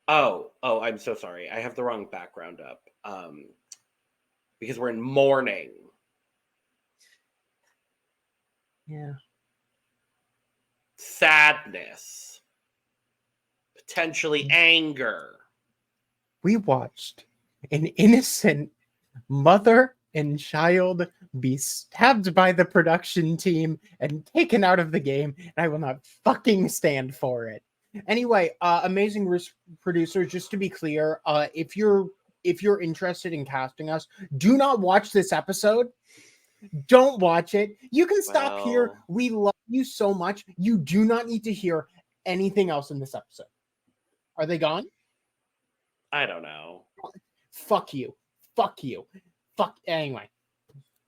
Oh, I'm so sorry. I have the wrong background up. Because we're in mourning. Yeah. Sadness. Potentially anger. We watched an innocent mother and child be stabbed by the production team and taken out of the game, and I will not fucking stand for it. Anyway, amazing producer, just to be clear, if you're interested in casting us, do not watch this episode. Don't watch it. You can stop here. Well, We love you so much. You do not need to hear anything else in this episode. Are they gone? I don't know. Fuck you. Fuck you. Fuck. Anyway,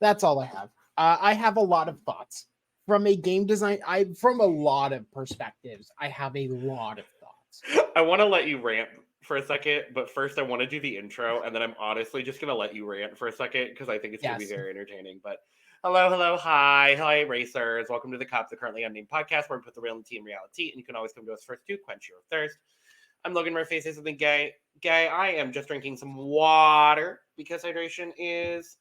that's all I have. I have a lot of thoughts from a game design. From a lot of perspectives. I have a lot of thoughts. I want to let you rant for a second, but first I want to do the intro, and then I'm honestly just going to let you rant for a second because I think it's going to be Yes. very entertaining. But hello, hi, racers. Welcome to the Currently Unnamed Podcast, where we put the real in tea in reality, and you can always come to us first to quench your thirst. I'm Logan Murphy, say something gay. I am just drinking some water because hydration is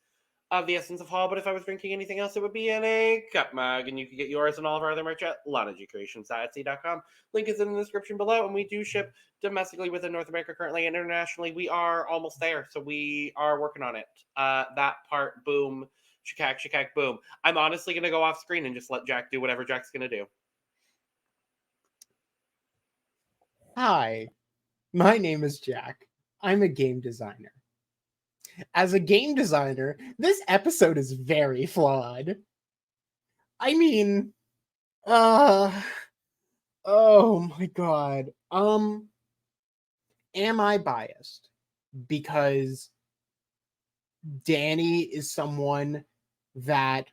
of the essence of Hall, but if I was drinking anything else, it would be in a cup mug, and you can get yours and all of our other merch at lonagcreations.etsy.com. Link is in the description below, and we do ship domestically within North America currently, and internationally, we are almost there, so we are working on it. That part, boom, shikak, boom. I'm honestly going to go off screen and just let Jack do whatever Jack's going to do. Hi, my name is Jack. I'm a game designer. As a game designer, this episode is very flawed. I mean, uh, oh my god. Am I biased? Because Danny is someone that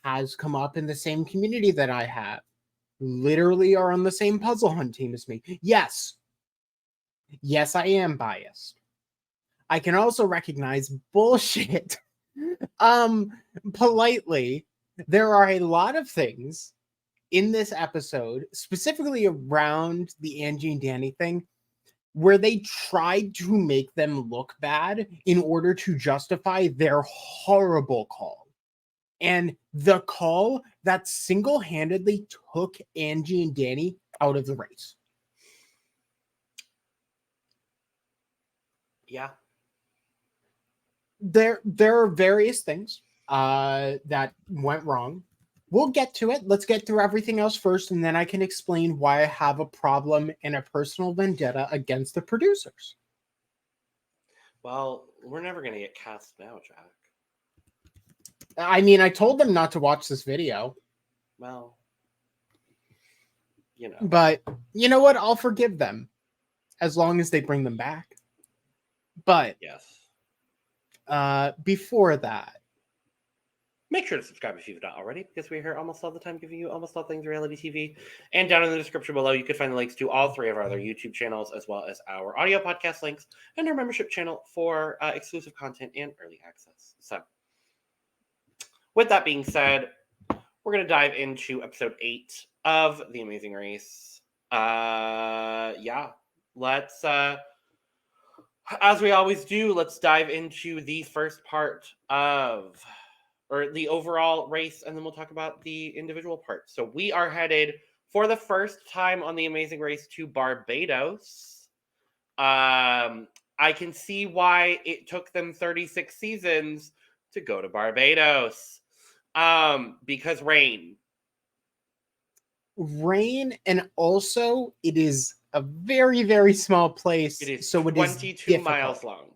has come up in the same community that I have. Literally are on the same puzzle hunt team as me. Yes. Yes, I am biased. I can also recognize bullshit. Politely, there are a lot of things in this episode, specifically around the Angie and Danny thing, where they tried to make them look bad in order to justify their horrible call. And the call that single-handedly took Angie and Danny out of the race. Yeah. There are various things that went wrong. We'll get to it. Let's get through everything else first, and then I can explain why I have a problem and a personal vendetta against the producers. Well, we're never going to get cast now, Jack. I mean, I told them not to watch this video. Well, you know. But you know what? I'll forgive them as long as they bring them back. But yes. Before that, make sure to subscribe if you've not already, because we're here almost all the time giving you almost all things reality TV. And down in the description below, you can find the links to all three of our other YouTube channels, as well as our audio podcast links and our membership channel for exclusive content and early access. So, with that being said, we're going to dive into episode 8 of The Amazing Race. Let's, as we always do, let's dive into the first part of, or the overall race, and then we'll talk about the individual parts. So we are headed for the first time on The Amazing Race to Barbados. I can see why it took them 36 seasons to go to Barbados. Because rain, and also it is a very, very small place. it is so 22 it is miles long.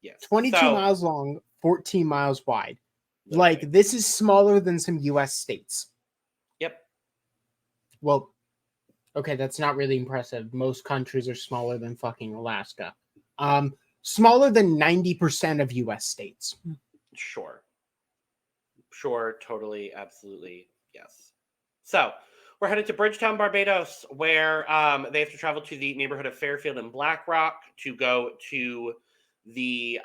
Yes. 22 miles long, 14 miles wide. Literally. Like, this is smaller than some US states. Yep. Well, okay, that's not really impressive. Most countries are smaller than fucking Alaska. Smaller than 90% of US states. Sure, totally, absolutely, yes. So, we're headed to Bridgetown, Barbados, where they have to travel to the neighborhood of Fairfield and Blackrock to go to the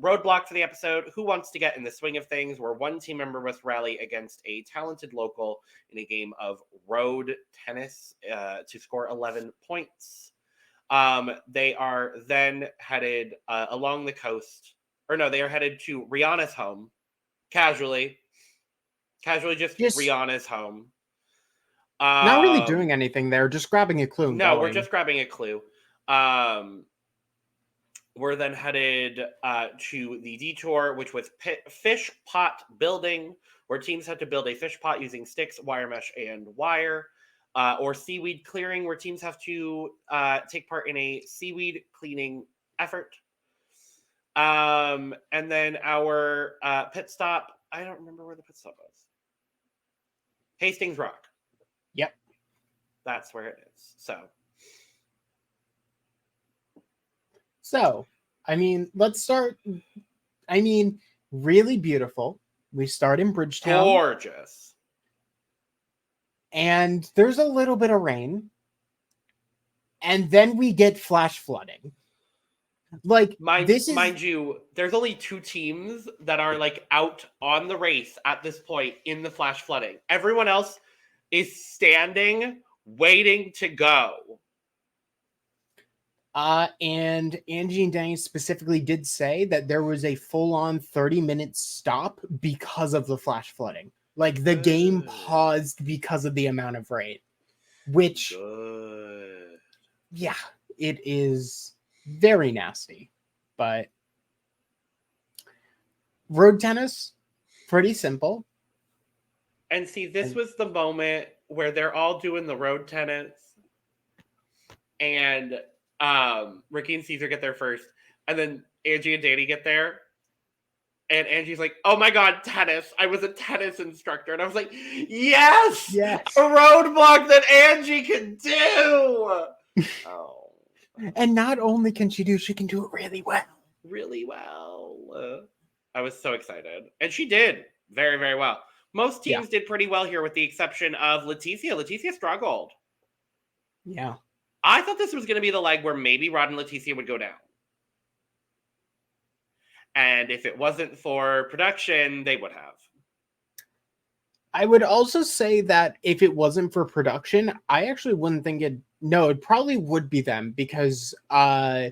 roadblock for the episode, Who Wants to Get in the Swing of Things, where one team member must rally against a talented local in a game of road tennis to score 11 points. They are then headed along the coast. Or no, they are headed to Rihanna's home. Casually just Rihanna's home. Not really doing anything there, just grabbing a clue and No, going. we're just grabbing a clue. We're then headed to the detour, which was fish pot building, where teams had to build a fish pot using sticks, wire mesh, and wire. Or seaweed clearing, where teams have to take part in a seaweed cleaning effort. And then our pit stop, I don't remember where the pit stop was. Hastings Rock. Yep. That's where it is. So, I mean, let's start. I mean, really beautiful. We start in Bridgetown. Gorgeous. And there's a little bit of rain. And then we get flash flooding. Like, mind you, there's only 2 teams that are like out on the race at this point in the flash flooding. Everyone else is standing, waiting to go. And Angie and Danny specifically did say that there was a full-on 30-minute stop because of the flash flooding. Like, the game paused because of the amount of rain. Which, yeah, it is very nasty. But road tennis, pretty simple. And see, this was the moment where they're all doing the road tennis. And Ricky and Caesar get there first. And then Angie and Danny get there. And Angie's like, oh my God, tennis. I was a tennis instructor. And I was like, yes! A roadblock that Angie can do! Oh. And not only can she do it really well. Really well. I was so excited. And she did very, very well. Most teams did pretty well here with the exception of Leticia. Leticia struggled. Yeah. I thought this was going to be the leg where maybe Rod and Leticia would go down. And if it wasn't for production, they would have. I would also say that if it wasn't for production, I actually wouldn't think it. No, it probably would be them because Juan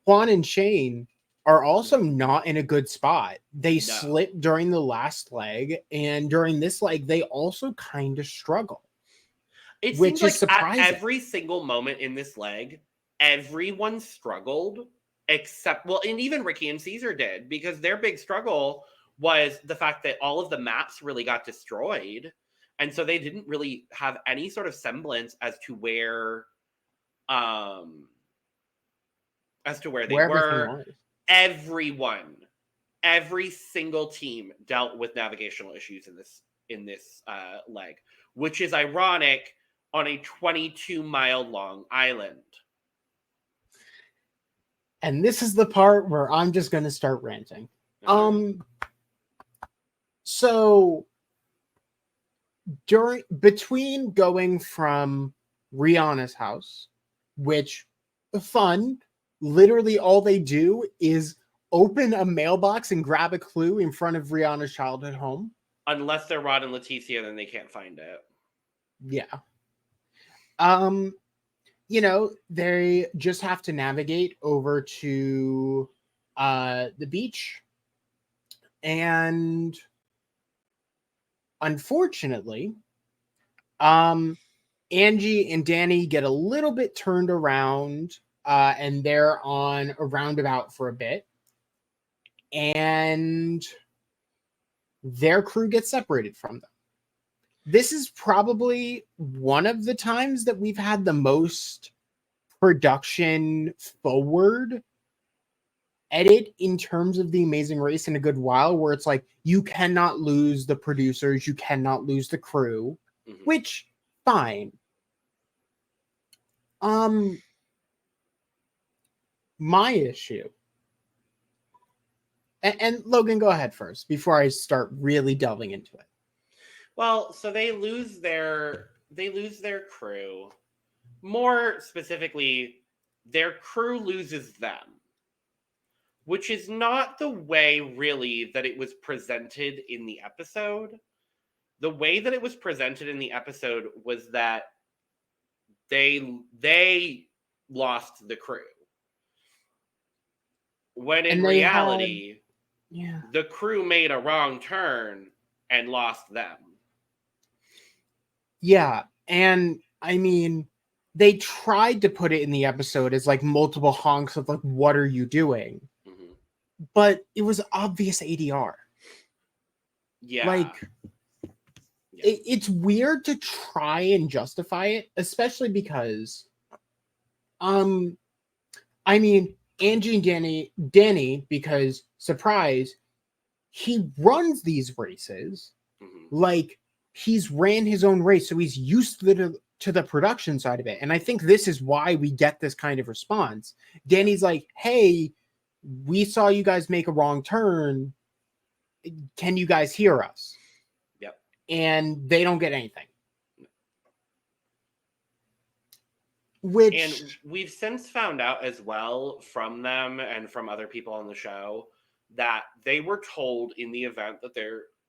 and Shane are also not in a good spot. They slipped during the last leg, and during this leg, they also kind of struggle. It seems like surprising. At every single moment in this leg, everyone struggled except, well, and even Ricky and Caesar did, because their big struggle was the fact that all of the maps really got destroyed. And so they didn't really have any sort of semblance as to where they were. Every single team dealt with navigational issues in this leg, which is ironic on a 22-mile long island. And this is the part where I'm just going to start ranting. So between going from Rihanna's house, which fun, literally all they do is open a mailbox and grab a clue in front of Rihanna's childhood home. Unless they're Rod and Leticia, then they can't find it. Yeah. You know, they just have to navigate over to the beach. And unfortunately, Angie and Danny get a little bit turned around, and they're on a roundabout for a bit. And their crew gets separated from them. This is probably one of the times that we've had the most production forward edit in terms of The Amazing Race in a good while, where it's like, you cannot lose the producers, you cannot lose the crew, which, fine. My issue, and Logan, go ahead first before I start really delving into it. Well, so they lose their crew. More specifically, their crew loses them, which is not the way really that it was presented in the episode. The way that it was presented in the episode was that they lost the crew. When in And they reality, yeah. the crew made a wrong turn and lost them. Yeah, and I mean, they tried to put it in the episode as like multiple honks of like, what are you doing? Mm-hmm. But it was obvious ADR. Yeah. Like, it's weird to try and justify it, especially because, I mean, Angie and Danny, because surprise, he runs these races. Mm-hmm. Like, he's ran his own race, so he's used to the production side of it. And I think this is why we get this kind of response. Danny's like, hey, we saw you guys make a wrong turn. Can you guys hear us? Yep. And they don't get anything. Which, and we've since found out as well from them and from other people on the show that they were told in the event that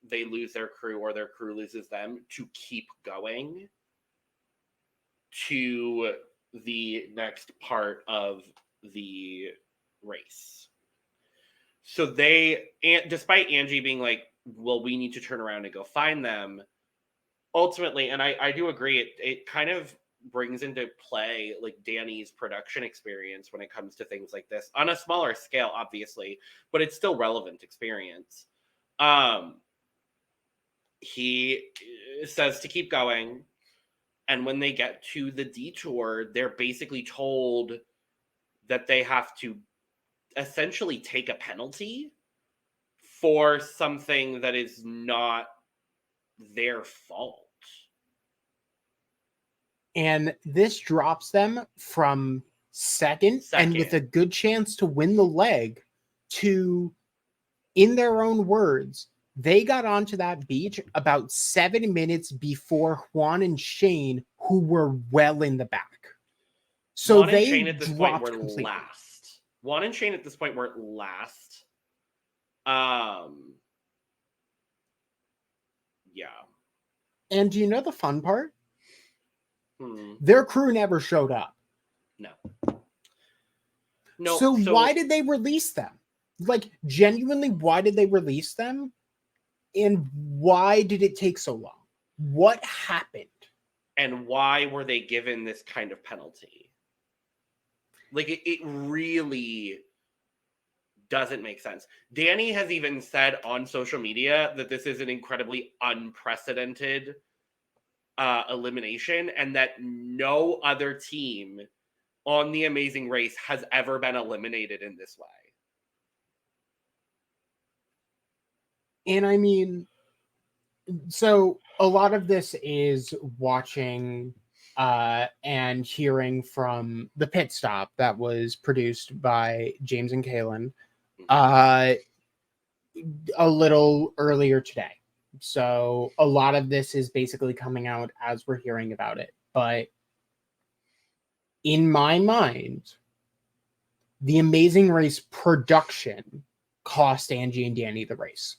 they lose their crew or their crew loses them to keep going to the next part of the race. So despite Angie being like, well, we need to turn around and go find them, ultimately, and I do agree, it kind of brings into play like Danny's production experience when it comes to things like this on a smaller scale, obviously, but it's still relevant experience. He says to keep going, and when they get to the detour, they're basically told that they have to essentially take a penalty for something that is not their fault. and this drops them from second and with a good chance to win the leg to, in their own words, they got onto that beach about 7 minutes before Juan and Shane, who were well in the back. So Juan and they Shane at this point were completely. last. Juan and Shane at this point were last. Yeah. And do you know the fun part? Their crew never showed up. No. So why did they release them? Like, genuinely, why did they release them? And why did it take so long? What happened? And why were they given this kind of penalty? Like, it really doesn't make sense. Danny has even said on social media that this is an incredibly unprecedented elimination, and that no other team on The Amazing Race has ever been eliminated in this way. And I mean, so a lot of this is watching and hearing from the pit stop that was produced by James and Kaylin a little earlier today. So a lot of this is basically coming out as we're hearing about it. But in my mind, the Amazing Race production cost Angie and Danny the race.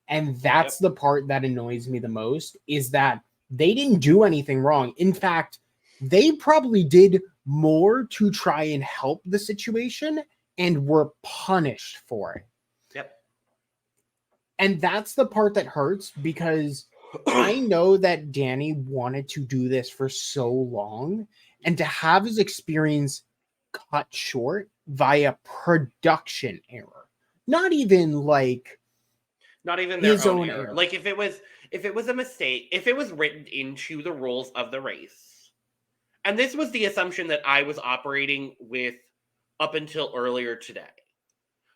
And that's the part that annoys me the most, is that they didn't do anything wrong. In fact, they probably did more to try and help the situation and were punished for it. Yep. And that's the part that hurts, because I know that Danny wanted to do this for so long, and to have his experience cut short via production error. Not even their own error. Like, if it was a mistake, if it was written into the rules of the race, and this was the assumption that I was operating with up until earlier today.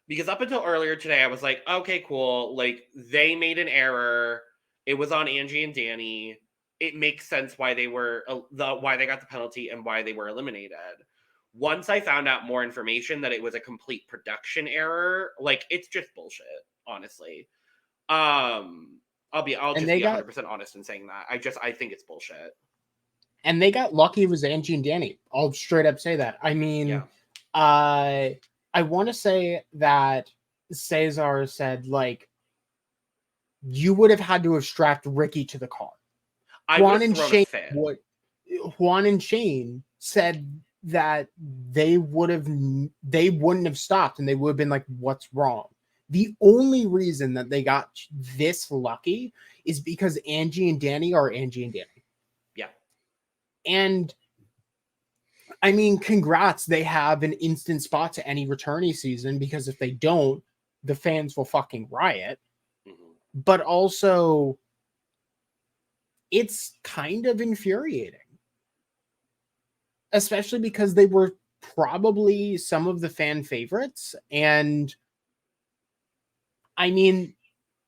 Because up until earlier today, I was like, okay, cool. Like, they made an error. It was on Angie and Danny. It makes sense why they got the penalty and why they were eliminated. Once I found out more information that it was a complete production error, like, it's just bullshit, honestly. I'll just be 100% honest in saying that. I think it's bullshit. And they got lucky it was Angie and Danny. I'll straight up say that. I mean, I want to say that Cesar said, like, you would have had to have strapped Ricky to the car. Juan and Shane said that they wouldn't have stopped, and they would have been like, what's wrong? The only reason that they got this lucky is because Angie and Danny are Angie and Danny. Yeah. And I mean, congrats. They have an instant spot to any returnee season, because if they don't, the fans will fucking riot. Mm-hmm. But also, it's kind of infuriating. Especially because they were probably some of the fan favorites. And I mean,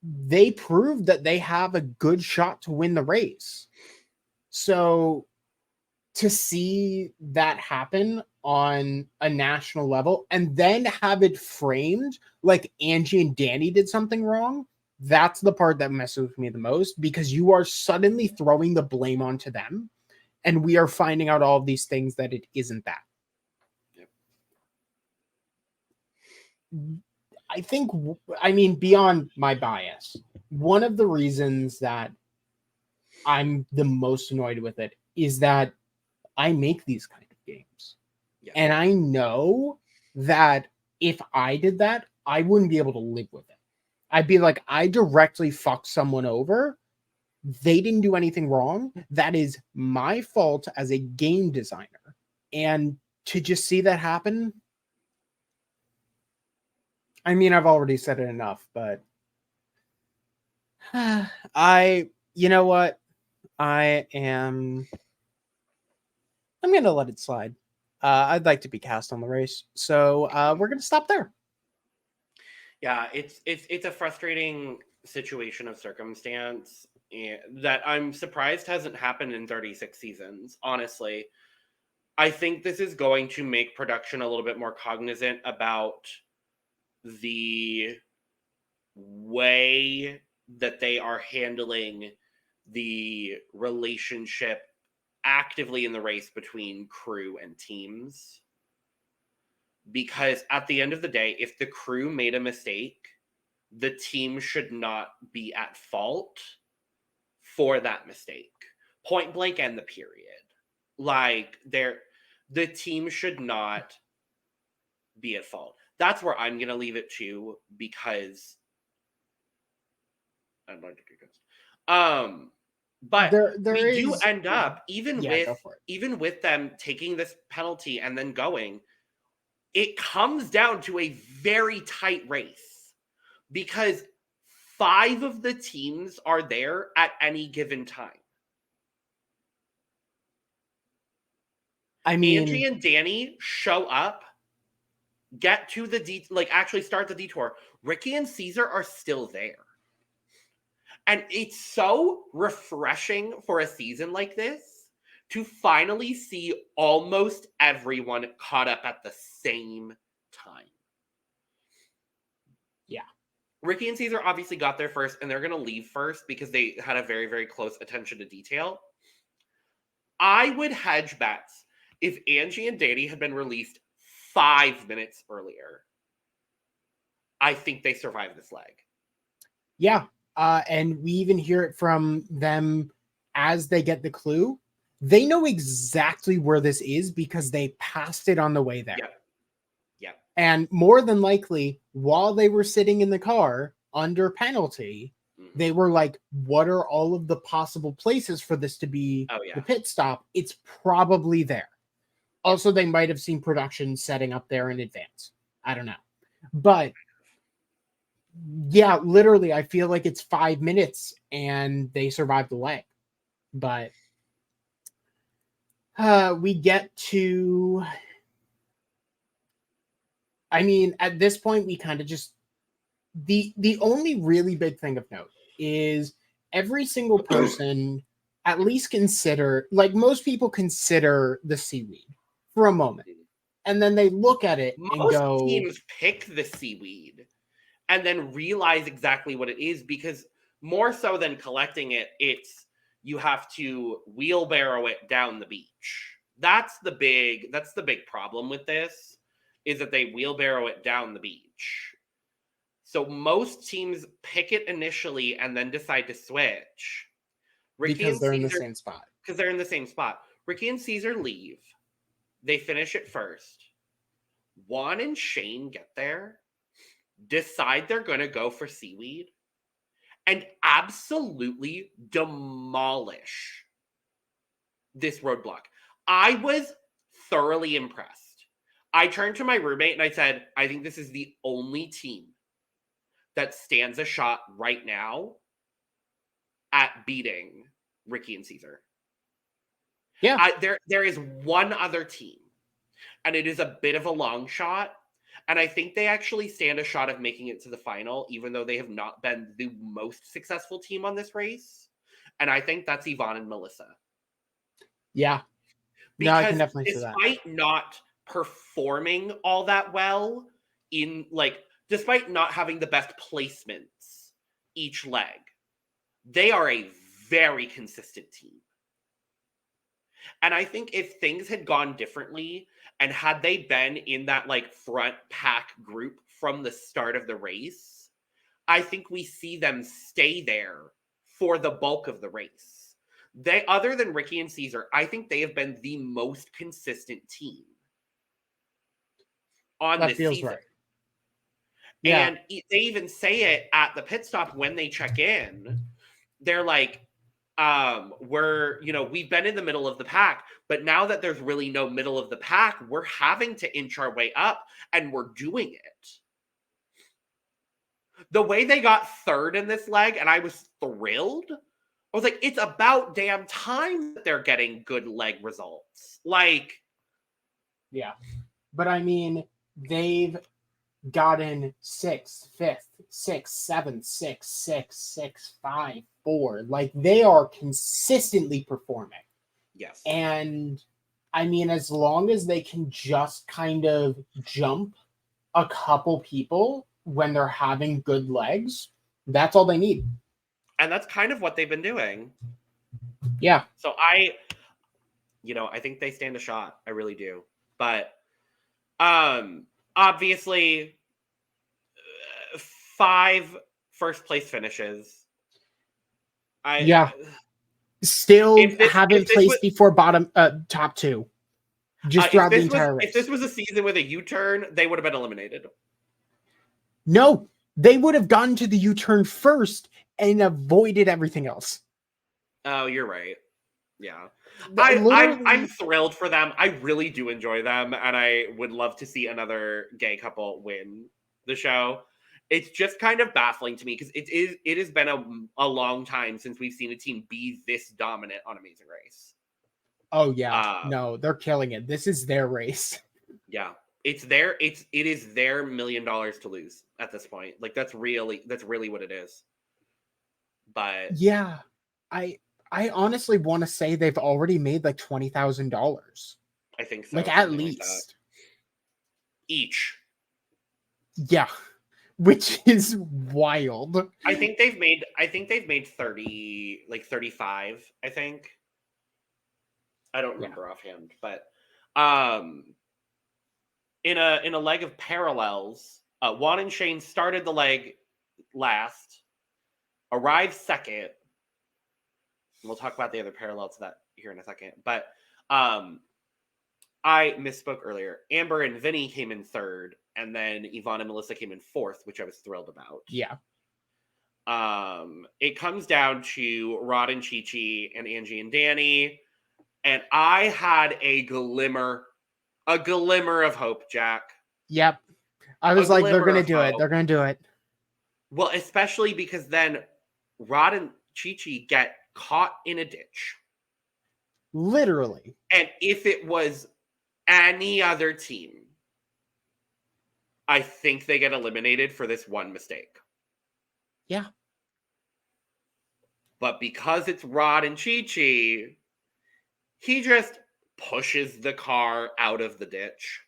they proved that they have a good shot to win the race. So to see that happen on a national level and then have it framed like Angie and Danny did something wrong, that's the part that messes with me the most, because you are suddenly throwing the blame onto them, and we are finding out all of these things that it isn't that. Yep. I think, I mean, beyond my bias, one of the reasons that I'm the most annoyed with it is that I make these kind of games. Yeah. And I know that if I did that, I wouldn't be able to live with it. I'd be like, I directly fucked someone over. They didn't do anything wrong. That is my fault as a game designer. And to just see that happen, I mean, I've already said it enough, but you know what? I'm going to let it slide. I'd like to be cast on the race. So we're going to stop there. Yeah, it's a frustrating situation of circumstance that I'm surprised hasn't happened in 36 seasons, honestly. I think this is going to make production a little bit more cognizant about the way that they are handling the relationship actively in the race between crew and teams. Because at the end of the day, if the crew made a mistake, the team should not be at fault for that mistake. Point blank and the period. Like, the team should not be at fault. That's where I'm going to leave it to, because I'm going to get ghost. But we do end up, even with them taking this penalty and then going, it comes down to a very tight race, because 5 of the teams are there at any given time. I mean, Angie and Danny show up, get to the actually start the detour. Ricky and Caesar are still there. And it's so refreshing for a season like this to finally see almost everyone caught up at the same time. Yeah. Ricky and Caesar obviously got there first, and they're going to leave first because they had a very, very close attention to detail. I would hedge bets if Angie and Danny had been released 5 minutes earlier. I think they survived this leg. Yeah. And we even hear it from them as they get the clue. They know exactly where this is because they passed it on the way there. Yeah. Yeah. And more than likely, while they were sitting in the car under penalty, they were like, what are all of the possible places for this to be the pit stop? It's probably there. Also, they might have seen production setting up there in advance. I don't know. But yeah, literally, I feel like it's 5 minutes and they survived the leg. But we get to... I mean, at this point, we kind of just... The only really big thing of note is every single person at least consider... Like, most people consider the seaweed for a moment. And then they look at it and go... Most teams pick the seaweed and then realize exactly what it is, because more so than collecting it, it's you have to wheelbarrow it down the beach. That's the big problem with this, is that they wheelbarrow it down the beach. So most teams pick it initially and then decide to switch. Because they're in the same spot. Because they're in the same spot. Ricky and Caesar leave. They finish it first. Juan and Shane get there, decide they're going to go for seaweed, and absolutely demolish this roadblock. I was thoroughly impressed. I turned to my roommate and I said, I think this is the only team that stands a shot right now at beating Ricky and Caesar. Yeah. There is one other team, and it is a bit of a long shot. And I think they actually stand a shot of making it to the final, even though they have not been the most successful team on this race. And I think that's Yvonne and Melissa. Yeah. No, I can definitely see that. Despite not performing all that well in, like, despite not having the best placements each leg, they are a very consistent team. And I think if things had gone differently, and had they been in that, like, front pack group from the start of the race, I think we see them stay there for the bulk of the race. They, other than Ricky and Caesar, I think they have been the most consistent team on this season. Right. Yeah. And they even say it at the pit stop when they check in. They're like, we've been in the middle of the pack, but now that there's really no middle of the pack, we're having to inch our way up, and we're doing it. The way they got third in this leg, and I was thrilled. I was like, it's about damn time that they're getting good leg results. Like, yeah. But I mean, they've gotten 6th, 5th, 6th, 7th, 6th, 6th, 6th, 5, 4. Like, they are consistently performing. Yes. And I mean, as long as they can just kind of jump a couple people when they're having good legs, that's all they need. And that's kind of what they've been doing. Yeah. So I think they stand a shot. I really do. But obviously 5 first place finishes. Still haven't placed before top 2. Just throughout the entire race. If this was a season with a U-turn, they would have been eliminated. No, they would have gotten to the U-turn first and avoided everything else. Oh, you're right. Yeah. I'm thrilled for them. I really do enjoy them, and I would love to see another gay couple win the show. It's just kind of baffling to me because it has been a long time since we've seen a team be this dominant on Amazing Race. Oh yeah. No, they're killing it. This is their race. Yeah. It is their $1 million to lose at this point. Like, that's really what it is. But yeah, I honestly want to say they've already made like $20,000. I think so. Like, at least like each. Yeah. Which is wild. I think they've made 30, like 35, I think. I don't remember offhand, but in a leg of parallels, Juan and Shane started the leg last, arrived second. We'll talk about the other parallel to that here in a second, but I misspoke earlier. Amber and Vinny came in third, and then Yvonne and Melissa came in fourth, which I was thrilled about. Yeah. It comes down to Rod and Chi-Chi and Angie and Danny, and I had a glimmer of hope, Jack. Yep. I was like, they're going to do it. They're going to do it. Well, especially because then Rod and Chi-Chi get caught in a ditch. Literally. And if it was any other team, I think they get eliminated for this one mistake. Yeah. But because it's Rod and Chi-Chi, he just pushes the car out of the ditch.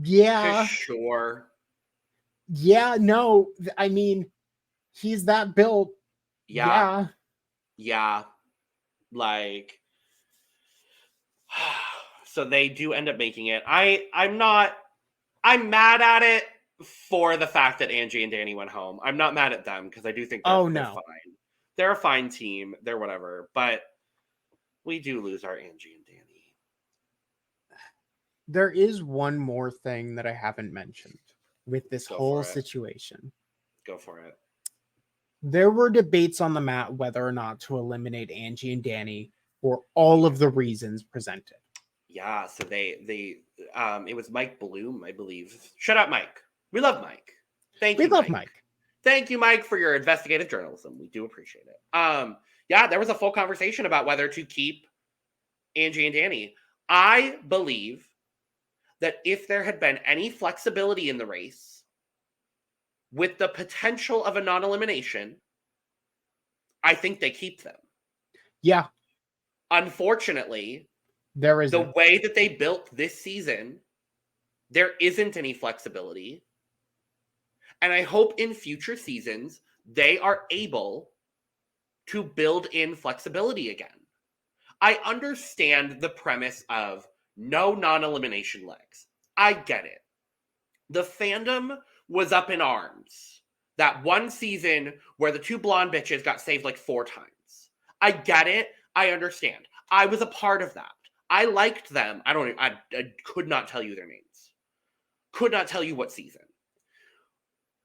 Yeah. Sure. Yeah, no, I mean, he's that built. Yeah. Like, so they do end up making it. I'm mad at it for the fact that Angie and Danny went home. I'm not mad at them because I do think they're fine. They're a fine team. They're whatever. But we do lose our Angie and Danny. There is one more thing that I haven't mentioned with this Go whole for it. situation. Go for it. There were debates on the mat whether or not to eliminate Angie and Danny for all of the reasons presented. Yeah, so it was Mike Bloom, I believe. Shut up, Mike. We love Mike. Thank We you, love Mike. Mike. Thank you, Mike, for your investigative journalism. We do appreciate it. Yeah, there was a full conversation about whether to keep Angie and Danny. I believe that if there had been any flexibility in the race, with the potential of a non-elimination, I think they keep them. Yeah, Unfortunately, there is the way that they built this season, there isn't any flexibility. And I hope in future seasons, they are able to build in flexibility again. I understand the premise of no non-elimination legs. I get it. The fandom was up in arms that one season where the two blonde bitches got saved like 4 times. I get it. I understand. I was a part of that. I liked them. I could not tell you their names. Could not tell you what season.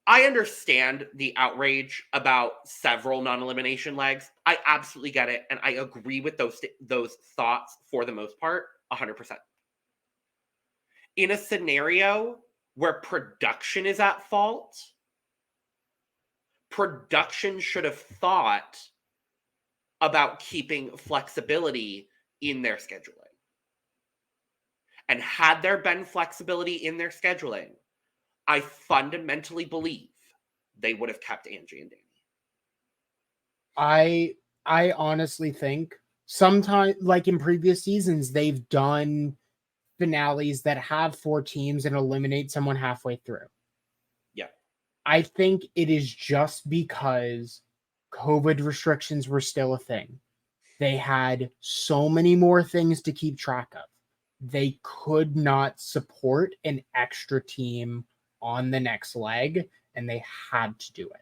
I understand the outrage about several non-elimination legs. I absolutely get it, and I agree with those thoughts for the most part, 100%. In a scenario where production is at fault, production should have thought about keeping flexibility in their scheduling. And had there been flexibility in their scheduling, I fundamentally believe they would have kept Angie and Danny. I honestly think sometimes, like in previous seasons, they've done finales that have 4 teams and eliminate someone halfway through. Yeah. I think it is just because COVID restrictions were still a thing. They had so many more things to keep track of. They could not support an extra team on the next leg, and they had to do it.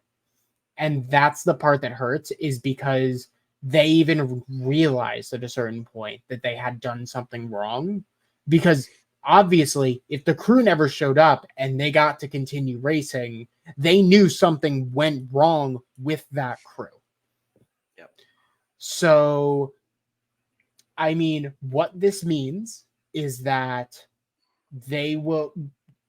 And that's the part that hurts, is because they even realized at a certain point that they had done something wrong. Because obviously, if the crew never showed up and they got to continue racing, they knew something went wrong with that crew. Yep. So, I mean, what this means is that they will,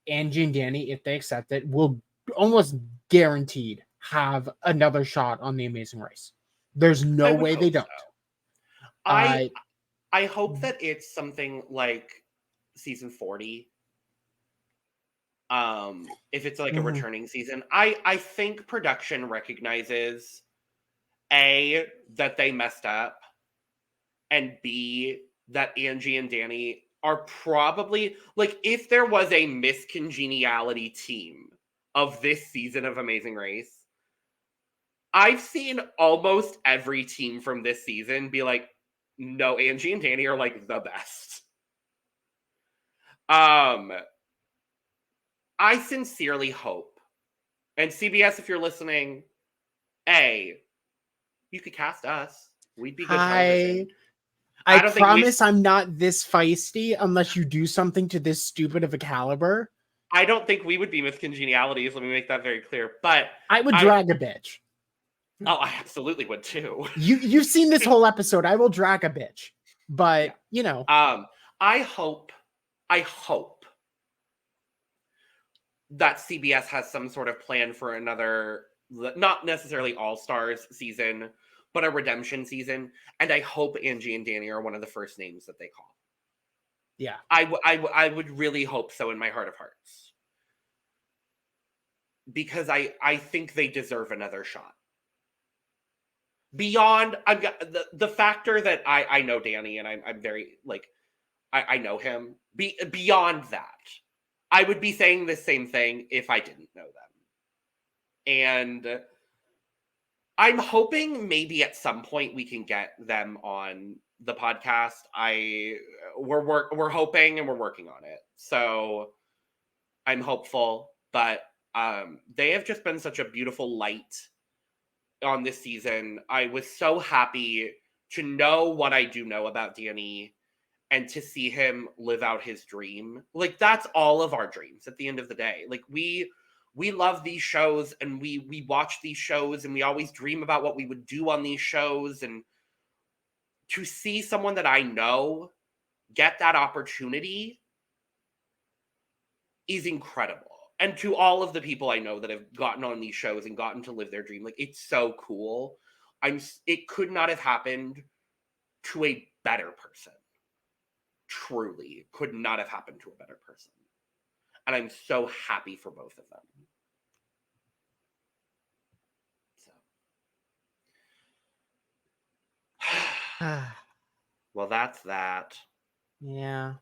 Angie and Danny, if they accept it, will almost guaranteed have another shot on the Amazing Race. There's no way they don't. So. I hope that it's something like season 40. If it's like a returning season, I think production recognizes A, that they messed up, and B, that Angie and Danny are probably, like, if there was a miscongeniality team of this season of Amazing Race, I've seen almost every team from this season be like, no, Angie and Danny are like the best. I sincerely hope, and CBS, if you're listening, A, you could cast us. We'd be good television. I promise I'm not this feisty unless you do something to this stupid of a caliber. I don't think we would be miscongenialities. Let me make that very clear. But I would drag a bitch. Oh, I absolutely would too. You've seen this whole episode. I will drag a bitch. But, yeah. You know. I hope that CBS has some sort of plan for another, not necessarily All-Stars season, but a redemption season. And I hope Angie and Danny are one of the first names that they call. Yeah. I would really hope so in my heart of hearts. Because I think they deserve another shot. Beyond the factor that I know Danny and I'm very, like, I know him. Beyond that, I would be saying the same thing if I didn't know them. And I'm hoping maybe at some point we can get them on the podcast. We're hoping and we're working on it. So I'm hopeful, but they have just been such a beautiful light on this season. I was so happy to know what I do know about Danny and to see him live out his dream. Like, that's all of our dreams at the end of the day. Like, we love these shows, and we watch these shows, and we always dream about what we would do on these shows. And to see someone that I know get that opportunity is incredible. And to all of the people I know that have gotten on these shows and gotten to live their dream, like, it's so cool. It could not have happened to a better person. Truly, it could not have happened to a better person. And I'm so happy for both of them. So. Well, that's that. Yeah.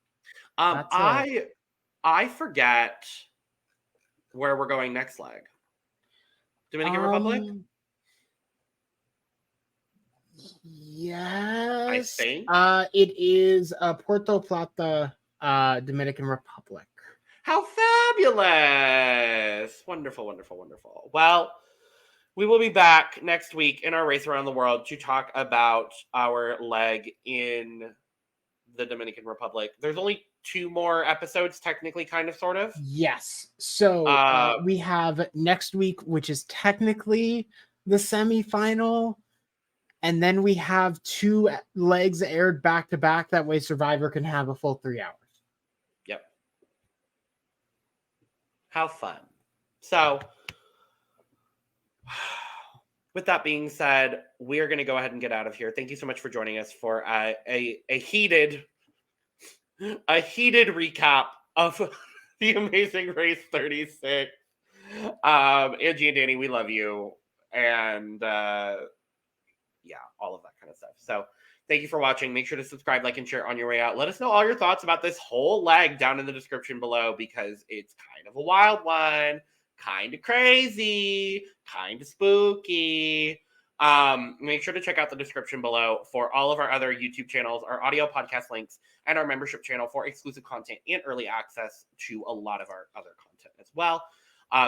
I forget where we're going next leg. Dominican Republic? Yes. I think. It is Puerto Plata, Dominican Republic. How fabulous! Wonderful, wonderful, wonderful. Well, we will be back next week in our race around the world to talk about our leg in the Dominican Republic. There's only 2 more episodes, technically, kind of, sort of. Yes. So we have next week, which is technically the semifinal. And then we have 2 legs aired back to back. That way Survivor can have a full 3 hours. Yep. How fun. So, with that being said, we are going to go ahead and get out of here. Thank you so much for joining us for a heated recap of the Amazing Race 36. Angie and Danny, we love you. And yeah, all of that kind of stuff. So thank you for watching. Make sure to subscribe, like, and share on your way out. Let us know all your thoughts about this whole leg down in the description below, because it's kind of a wild one, kind of crazy, kind of spooky. Make sure to check out the description below for all of our other YouTube channels, our audio podcast links, and our membership channel for exclusive content and early access to a lot of our other content as well.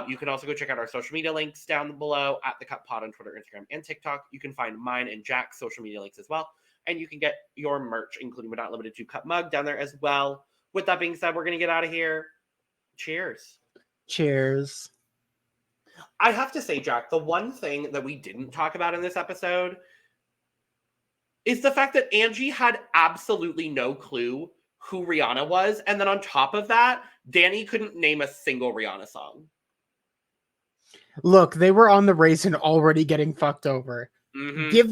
You can also go check out our social media links down below at The Cup Pod on Twitter, Instagram, and TikTok. You can find mine and Jack's social media links as well. And you can get your merch, including but not limited to Cup Mug, down there as well. With that being said, we're going to get out of here. Cheers. Cheers. I have to say, Jack, the one thing that we didn't talk about in this episode is the fact that Angie had absolutely no clue who Rihanna was. And then on top of that, Danny couldn't name a single Rihanna song. Look, they were on the race and already getting fucked over. Mm-hmm. Give